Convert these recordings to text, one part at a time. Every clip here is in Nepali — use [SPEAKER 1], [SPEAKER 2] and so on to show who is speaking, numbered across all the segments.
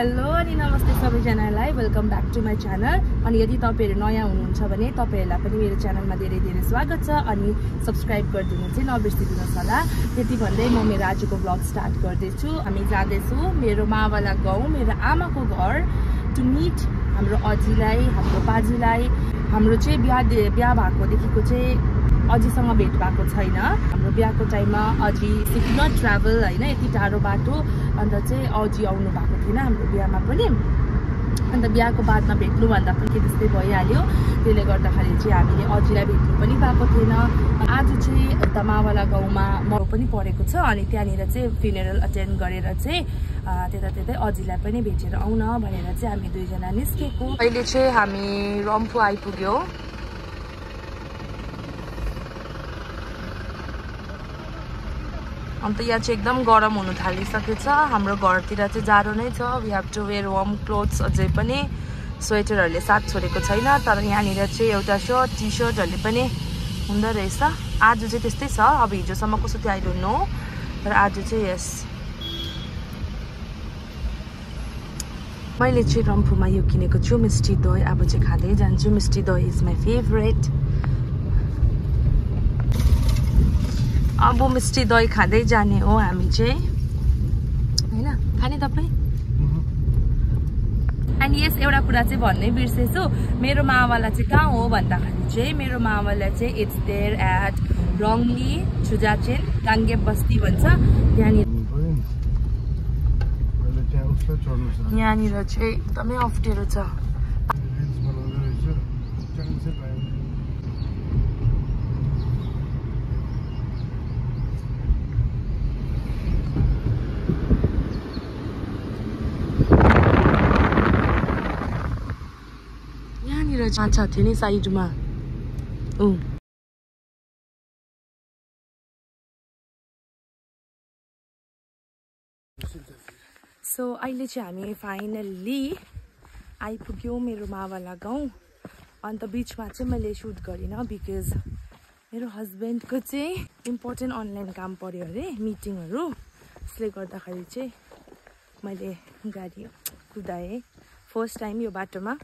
[SPEAKER 1] हेलो अनि नमस्ते सबैजनालाई, welcome back to my channel. अनि यदि तपाईँहरू नयाँ हुनुहुन्छ भने तपाईँहरूलाई पनि मेरो च्यानलमा धेरै धेरै स्वागत छ अनि सब्सक्राइब गरिदिनु चाहिँ नबिर्सिदिनुहोस् होला। त्यति भन्दै म मेरो आजको ब्लग स्टार्ट गर्दैछु। हामी जाँदैछौँ मेरो मावाला गाउँ, मेरो आमाको घर टु मिट हाम्रो अजीलाई, हाम्रो बाजुलाई। हाम्रो चाहिँ बिहा भएकोदेखिको चाहिँ अजीसँग भेट भएको छैन। हाम्रो बिहाको टाइममा अजी सिक नट ट्राभल होइन, यति टाढो बाटो, अन्त चाहिँ अजी आउनु भएको थिएन हाम्रो बिहामा पनि। अन्त बिहाको बादमा भेट्नुभन्दा पनि त्यस्तै भइहाल्यो। त्यसले गर्दाखेरि चाहिँ हामीले अजीलाई भेट्नु पनि पाएको थिएन। आज चाहिँ यता मावाला गाउँमा मरौ पनि परेको छ अनि त्यहाँनिर चाहिँ फ्युनेरल अटेन्ड गरेर चाहिँ त्यतै अजीलाई पनि भेटेर आउन भनेर चाहिँ हामी दुईजना निस्केको। अहिले चाहिँ हामी रम्फू आइपुग्यौँ। अन्त यहाँ चाहिँ एकदम गरम हुनु थालिसकेछ। हाम्रो घरतिर चाहिँ जाडो नै छ। We have to wear warm clothes. अझै पनि स्वेटरहरूले साथ छोडेको छैन, तर यहाँनिर चाहिँ एउटा सर्ट टी सर्टहरूले पनि हुँदो रहेछ। आज चाहिँ त्यस्तै छ। अब हिजोसम्म कस्तो थियो आई डोन्ट नो, तर आज चाहिँ यस। मैले चाहिँ रम्फूमा यो किनेको छु मिस्टी दही। अब चाहिँ खाँदै जान्छु। मिस्टी दही इज माई फेभरेट। अब मिस्टी दही खाँदै जाने हो हामी चाहिँ, होइन? खाने तपाईँ? अनि यस एउटा कुरा चाहिँ भन्नै बिर्सेछु, मेरो मावाला चाहिँ कहाँ हो भन्दाखेरि चाहिँ मेरो मावाला चाहिँ इट्स देयर एट रङली छुजाचेन गाङ्गे बस्ती भन्छ। यहाँनिर चाहिँ एकदमै अप्ठ्यारो छ। माछा थियो नि साइडमा। सो अहिले चाहिँ हामी फाइनल्ली आइपुग्यौँ मेरो मावाला गाउँ। अन्त बिचमा चाहिँ मैले सुट गरिनँ बिकज मेरो हस्बेन्डको चाहिँ इम्पोर्टेन्ट अनलाइन काम पऱ्यो अरे, मिटिङहरू। त्यसले गर्दाखेरि चाहिँ मैले गाडी कुदाएँ फर्स्ट टाइम यो बाटोमा।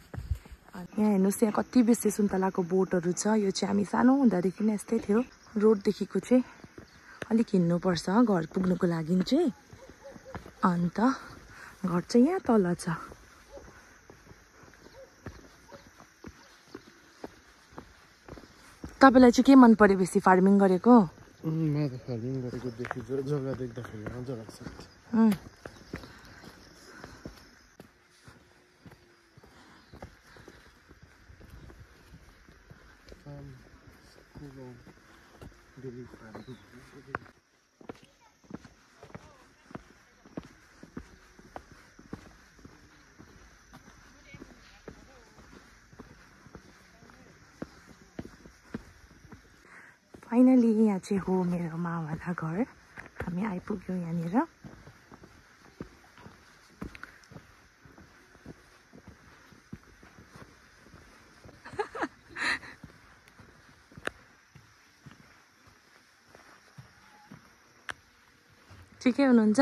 [SPEAKER 1] यहाँ हेर्नुहोस्, यहाँ कति बेसी सुन्तलाको बोटहरू छ। यो चाहिँ हामी सानो हुँदादेखि नै यस्तै थियो। रोडदेखिको चाहिँ अलिक हिँड्नुपर्छ घर पुग्नुको लागि चाहिँ। अन्त घर चाहिँ यहाँ तल छ। तपाईँलाई चाहिँ के मन पर्यो बेसी, फार्मिङ गरेको?
[SPEAKER 2] म त फार्मिङ गरेको देखि जग्गा देख्दाखेरि मजा लाग्छ।
[SPEAKER 1] फाइनली यहाँ चाहिँ हो मेरो मावाला घर। हामी आइपुग्यौँ यहाँनिर। ठिकै हुनुहुन्छ?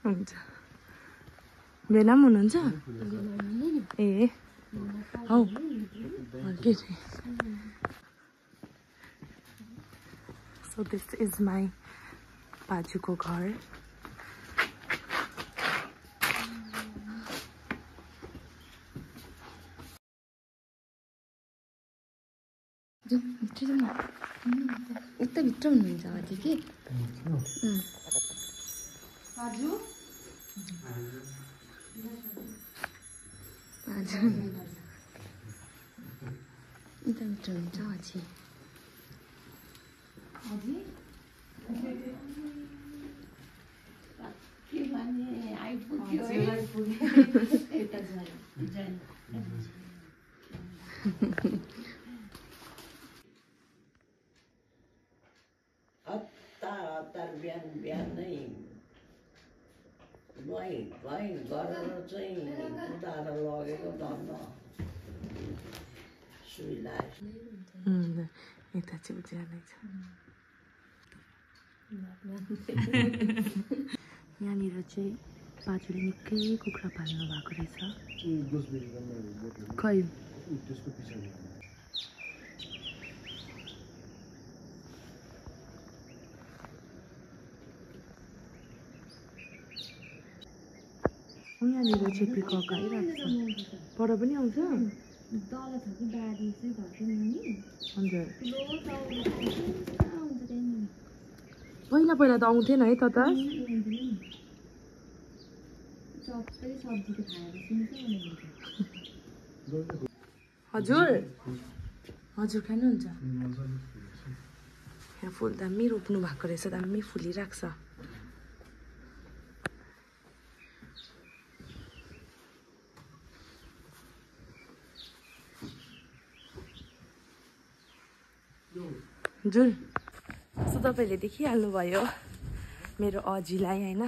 [SPEAKER 1] हुन्छ। बेला पनि हुनुहुन्छ? ए हौ के अरे। सो दिस इज माई बाजुको घर।
[SPEAKER 3] उता भित्र हुनुहुन्छ अझै के?
[SPEAKER 1] बाजु
[SPEAKER 3] उता भित्र हुन्छ अझै।
[SPEAKER 4] बिहानै नुहाइ धुवाइ गरेर चाहिँ उताएर लगेको धन्न
[SPEAKER 1] यता चाहिँ उज्यालै छ यहाँनिर चाहिँ बाजुले निकै कुखुरा पाल्नु भएको रहेछ खै यहाँनिर चाहिँ पिकक आइरहेको छ पर पनि आउँछ
[SPEAKER 3] तल छ कि बारी चाहिँ घर चाहिँ नि
[SPEAKER 1] हजुर
[SPEAKER 3] ठुलो
[SPEAKER 1] पहिला पहिला त आउँथेन है त
[SPEAKER 3] सबै सब्जी त खाएर सुन्छ
[SPEAKER 1] हजुर हजुर खानुहुन्छ यहाँ फुल दामी रोप्नु भएको रहेछ दामी फुलिरहेको छ जुन सो तपाईँले देखिहाल्नुभयो मेरो अजीलाई होइन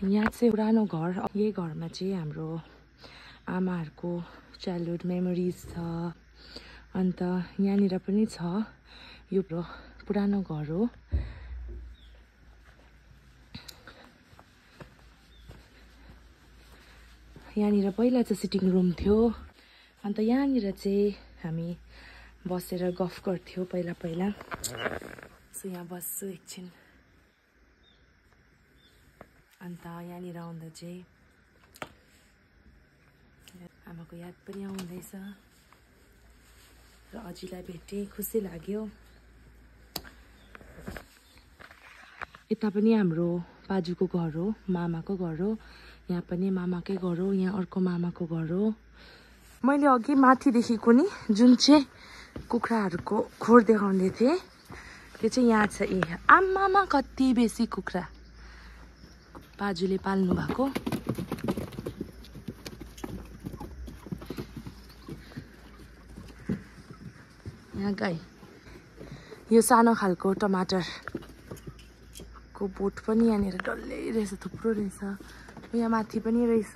[SPEAKER 1] यहाँ चाहिँ पुरानो घर यही घरमा चाहिँ हाम्रो आमाहरूको चाइल्डहुड मेमोरिज छ अन्त यहाँनिर पनि छ यो पुरानो घर हो यहाँनिर पहिला चाहिँ सिटिङ रुम थियो अन्त यहाँनिर चाहिँ हामी बसेर गफ गर्थ्यौँ पहिला पहिला सो यहाँ बस्छु एकछिन अन्त यहाँनिर आउँदा चाहिँ आमाको याद पनि आउँदैछ र अजीलाई भेटेँ खुसी लाग्यो यता पनि हाम्रो बाजुको घर हो मामाको घर हो यहाँ पनि मामाकै घर हो यहाँ अर्को मामाको घर हो मैले अघि माथिदेखिको नि जुन चाहिँ कुखुराहरूको खोर देखाउँदै थिएँ त्यो चाहिँ यहाँ छ ए आमामा कति बेसी कुखुरा बाजुले पाल्नु भएको यहाँ गाई यो सानो खालको टमाटरको बोट पनि यहाँनिर डल्लै रहेछ थुप्रो रहेछ यहाँ माथि पनि रहेछ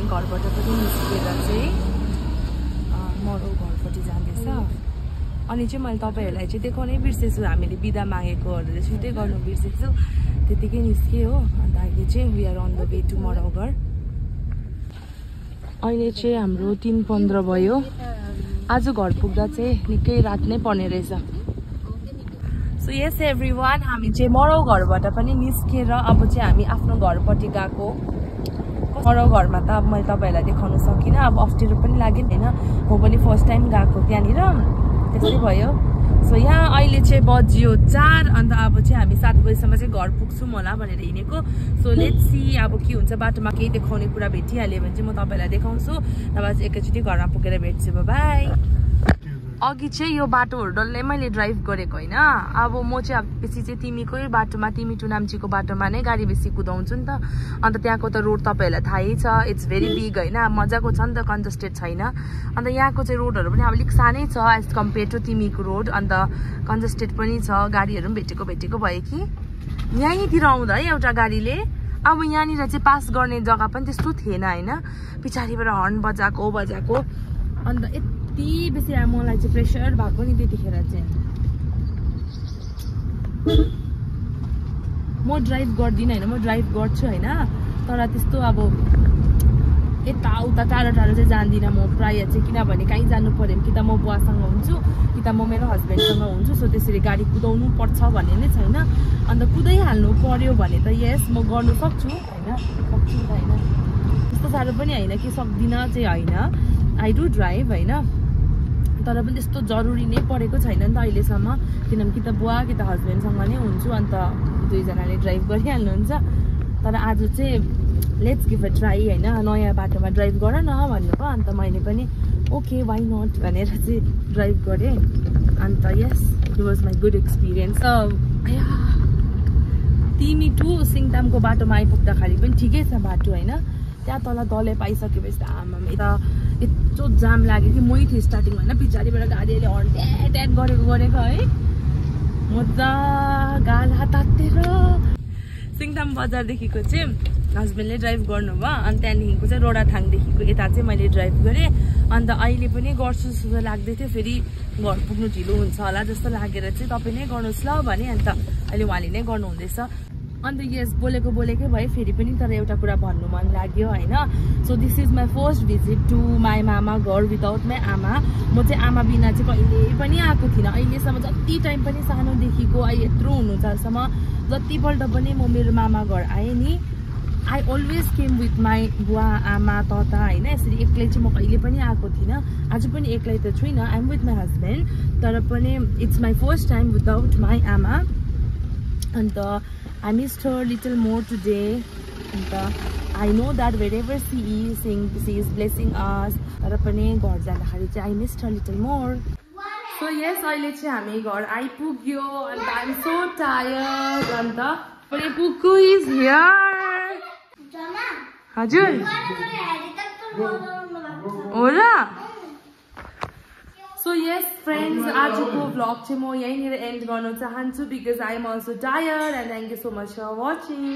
[SPEAKER 1] घरबाट पनि निस्किएर चाहिँ मरौ घरपट्टि जाँदैछ अनि चाहिँ मैले तपाईँहरूलाई चाहिँ देखाउनै बिर्सेछु हामीले बिदा मागेकोहरू चाहिँ छुट्टै गर्नु बिर्सेछु त्यतिकै निस्केँ हो अन्त अहिले चाहिँ we are on the way to मरौ घर अहिले चाहिँ हाम्रो 3:15 भयो आज घर पुग्दा चाहिँ निकै रात नै पर्ने रहेछ सो यस एभ्रिवान हामी चाहिँ मरौ घरबाट पनि निस्केर अब चाहिँ हामी आफ्नो घरपट्टि गएको मरौ घरमा त अब मैले तपाईँहरूलाई देखाउन सकिनँ अब अप्ठ्यारो पनि लाग्यो होइन म पनि फर्स्ट टाइम गएको त्यहाँनिर त्यस्तै भयो सो यहाँ अहिले चाहिँ बजियो 4 अन्त अब चाहिँ हामी 7 बजीसम्म चाहिँ घर पुग्छौँ होला भनेर हिँडेको सो लेट्स सी अब के हुन्छ बाटोमा केही देखाउने कुरा भेटिहाल्यो भने चाहिँ म तपाईँलाई देखाउँछु नभए चाहिँ एकैचोटि घरमा पुगेर भेट्छु बाई अघि चाहिँ यो बाटोहरू डल्लै मैले ड्राइभ गरेको होइन अब म चाहिँ अब बेसी चाहिँ तिमीकै बाटोमा तिमी टु नाम्चीको बाटोमा नै गाडी बेसी कुदाउँछु नि त अन्त त्यहाँको त रोड तपाईँहरूलाई थाहै छ इट्स भेरी बिग होइन मजाको छ नि त कन्जस्टेड छैन अन्त यहाँको चाहिँ रोडहरू पनि अब अलिक सानै छ एज कम्पेयर टु तिमीको रोड अन्त कन्जस्टेड पनि छ गाडीहरू पनि भेटेको भयो कि यहीँतिर आउँदा है एउटा गाडीले अब यहाँनिर चाहिँ पास गर्ने जग्गा पनि त्यस्तो थिएन होइन पछाडिबाट हर्न बजाएको अन्त यति बेसी मलाई चाहिँ प्रेसर भएको नि त्यतिखेर चाहिँ म ड्राइभ गर्दिनँ होइन म ड्राइभ गर्छु होइन तर त्यस्तो अब यताउता टाढो चाहिँ जान्दिनँ म प्रायः चाहिँ किनभने कहीँ जानु पऱ्यो भने कि त म बुवासँग हुन्छु कि त म मेरो हस्बेन्डसँग हुन्छु सो त्यसरी गाडी कुदाउनु पर्छ भन्ने नै छैन अन्त कुदाइहाल्नु पर्यो भने त यस म गर्नु सक्छु होइन सक्छु त होइन त्यस्तो साह्रो पनि होइन कि सक्दिनँ चाहिँ होइन आई डु ड्राइभ होइन तर पनि त्यस्तो जरुरी नै परेको छैन नि त अहिलेसम्म किनभने कि त बुवा कि त हस्बेन्डसँग नै हुन्छु अन्त दुईजनाले ड्राइभ गरिहाल्नुहुन्छ तर आज चाहिँ लेट्स गिभ अ ट्राई होइन नयाँ बाटोमा ड्राइभ गर न भन्नुभयो अन्त मैले पनि ओके वाइ नट भनेर चाहिँ ड्राइभ गरेँ अन्त yes it was my good experience तिमी टु सिङतामको बाटोमा आइपुग्दाखेरि पनि ठिकै छ बाटो होइन त्यहाँ तल दले पाइसकेपछि त आमामा यता यत्रो जाम लाग्यो कि मै थिएँ स्टार्टिङ होइन पछाडिबाट गाडीले हर्न ट्याट गरेको है मजा गाला तातेर सिङताम बजारदेखिको चाहिँ हस्बेन्डले ड्राइभ गर्नुभयो अनि त्यहाँदेखिको चाहिँ रोडाथाङदेखिको यता चाहिँ मैले ड्राइभ गरेँ अन्त अहिले पनि गर्छु जस्तो लाग्दै थियो फेरि घर पुग्नु ढिलो हुन्छ होला जस्तो लागेर चाहिँ तपाईँ नै गर्नुहोस् ल भने अन्त अहिले उहाँले नै गर्नुहुँदैछ अन्त यस बोलेकै भए फेरि पनि तर एउटा कुरा भन्नु मन लाग्यो होइन so this is my first visit to my मामा घर विदाउट माई आमा म चाहिँ आमा बिना चाहिँ कहिले पनि आएको थिइनँ अहिलेसम्म जति टाइम पनि सानोदेखिको अहिले यत्रो हुनुन्जेलसम्म जतिपल्ट पनि म मेरो मामा घर आएँ नि I always came with my बुवा आमा तता होइन यसरी एक्लै चाहिँ म कहिले पनि आएको थिइनँ आज पनि एक्लै त छुइनँ I am with my husband तर पनि it's my first time without my आमा अन्त I missed her little more today and I know that wherever she is blessing us तर पनि घर जाँदाखेरि चाहिँ I missed her little more so yes अहिले चाहिँ हामी घर आइपुग्यो and I'm so tired अन्त पनि पुक्कु is here हजुर हो र So yes friends, आजको vlog चाहिँ म यहीँनिर एन्ड गर्न चाहन्छु because I am also tired and thank you so much for watching.